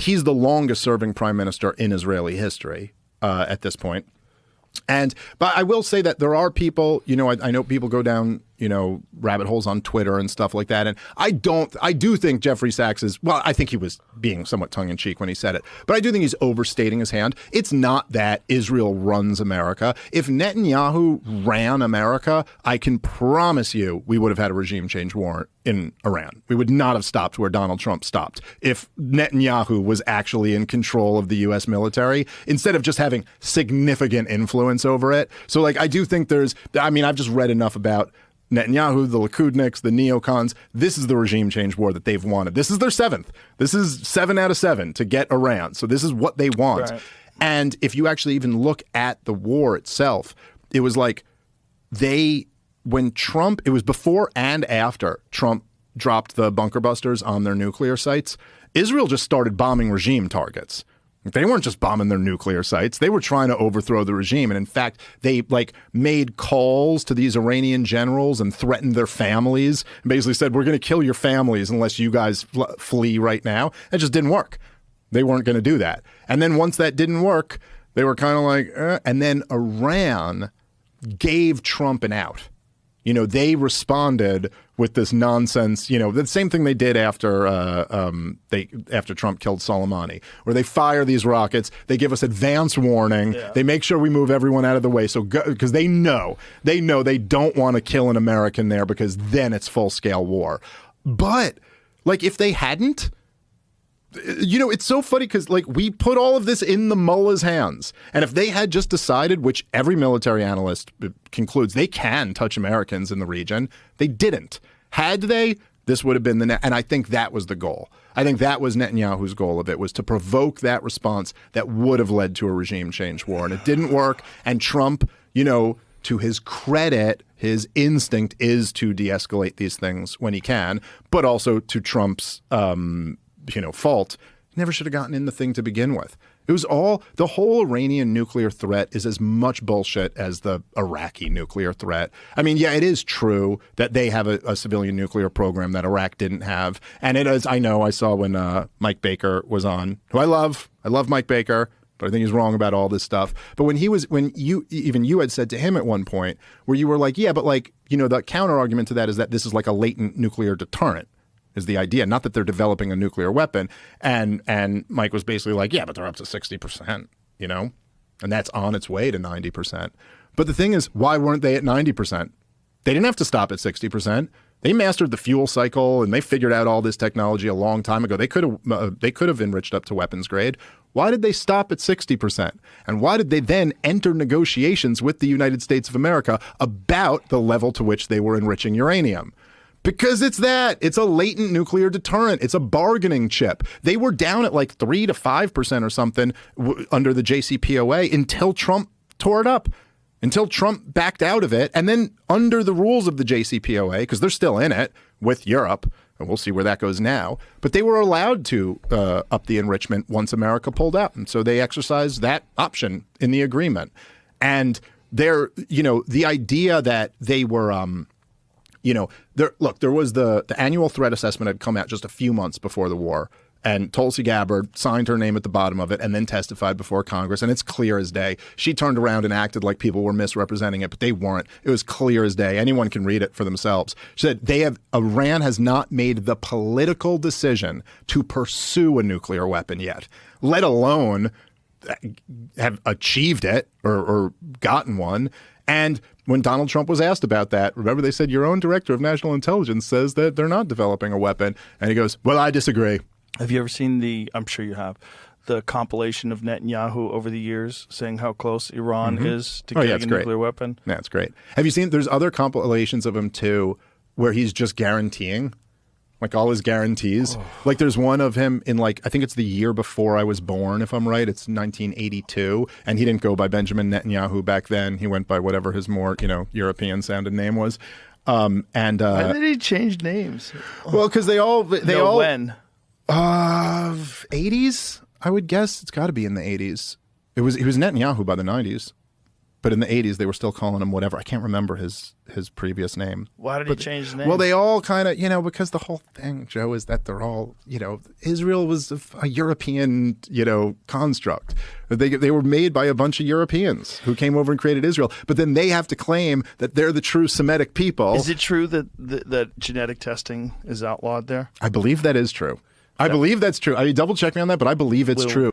he's the longest serving prime minister in Israeli history at this point. But I will say that there are people, I know people go down, rabbit holes on Twitter and stuff like that. And I do think Jeffrey Sachs I think he was being somewhat tongue in cheek when he said it, but I do think he's overstating his hand. It's not that Israel runs America. If Netanyahu ran America, I can promise you we would have had a regime change war in Iran. We would not have stopped where Donald Trump stopped if Netanyahu was actually in control of the U.S. military instead of just having significant influence over it. So I do think I've just read enough about Netanyahu, the Likudniks, the neocons. This is the regime change war that they've wanted. This is their 7th. This is 7 out of 7 to get Iran. So this is what they want. Right. And if you actually even look at the war itself, it was when Trump, it was before and after Trump dropped the bunker busters on their nuclear sites, Israel just started bombing regime targets. They weren't just bombing their nuclear sites. They were trying to overthrow the regime. And in fact, they made calls to these Iranian generals and threatened their families and basically said, we're going to kill your families unless you guys flee right now. It just didn't work. They weren't going to do that. And then once that didn't work, they were kind of and then Iran gave Trump an out. They responded with this nonsense, the same thing they did after Trump killed Soleimani, where they fire these rockets, they give us advance warning, they make sure we move everyone out of the way, because they know they don't want to kill an American there because then it's full-scale war. But, if they hadn't, it's so funny because we put all of this in the mullah's hands. And if they had just decided, which every military analyst concludes, they can touch Americans in the region, they didn't. Had they, this would have been and I think that was the goal. I think that was Netanyahu's goal of it, was to provoke that response that would have led to a regime change war. And it didn't work. And Trump, to his credit, his instinct is to de-escalate these things when he can, but also to Trump's fault, never should have gotten in the thing to begin with. It was the whole Iranian nuclear threat is as much bullshit as the Iraqi nuclear threat. I mean, yeah, it is true that they have a civilian nuclear program that Iraq didn't have. And it is, I saw when Mike Baker was on, who I love Mike Baker, but I think he's wrong about all this stuff. But when you had said to him at one point where you were like, yeah, but the counter argument to that is that this is like a latent nuclear deterrent. Is the idea, not that they're developing a nuclear weapon. And Mike was basically like, yeah, but they're up to 60%, and that's on its way to 90%. But the thing is, why weren't they at 90%? They didn't have to stop at 60%. They mastered the fuel cycle and they figured out all this technology a long time ago. They could have enriched up to weapons grade. Why did they stop at 60%? And why did they then enter negotiations with the United States of America about the level to which they were enriching uranium? Because it's a latent nuclear deterrent. It's a bargaining chip. They were down at 3 to 5% or something under the JCPOA until Trump tore it up, until Trump backed out of it. And then under the rules of the JCPOA, because they're still in it with Europe, and we'll see where that goes now, but they were allowed to up the enrichment once America pulled out. And so they exercised that option in the agreement. And the idea that they were there was the annual threat assessment had come out just a few months before the war, and Tulsi Gabbard signed her name at the bottom of it and then testified before Congress, and it's clear as day. She turned around and acted like people were misrepresenting it, but they weren't. It was clear as day. Anyone can read it for themselves. She said Iran has not made the political decision to pursue a nuclear weapon yet, let alone have achieved it or gotten one. And when Donald Trump was asked about that, remember they said, your own director of national intelligence says that they're not developing a weapon. And he goes, well, I disagree. Have you ever seen I'm sure you have, the compilation of Netanyahu over the years saying how close Iran is to getting a nuclear weapon? Yeah, it's great. Have you seen, there's other compilations of him too, where he's just guaranteeing, all his guarantees. There's one of him in I think it's the year before I was born, if I'm right. It's 1982. And he didn't go by Benjamin Netanyahu back then. He went by whatever his more, European sounded name was. Why did he change names? Well, because they all when? 80s, I would guess. It's got to be in the 80s. He was Netanyahu by the 90s. But in the 80s, they were still calling him whatever. I can't remember his previous name. Why did he change his name? Well, they all kind of, because the whole thing, Joe, is that they're all, Israel was a European, construct. They were made by a bunch of Europeans who came over and created Israel. But then they have to claim that they're the true Semitic people. Is it true that genetic testing is outlawed there? I believe that is true. I believe that's true. I double check me on that, but I believe it's true.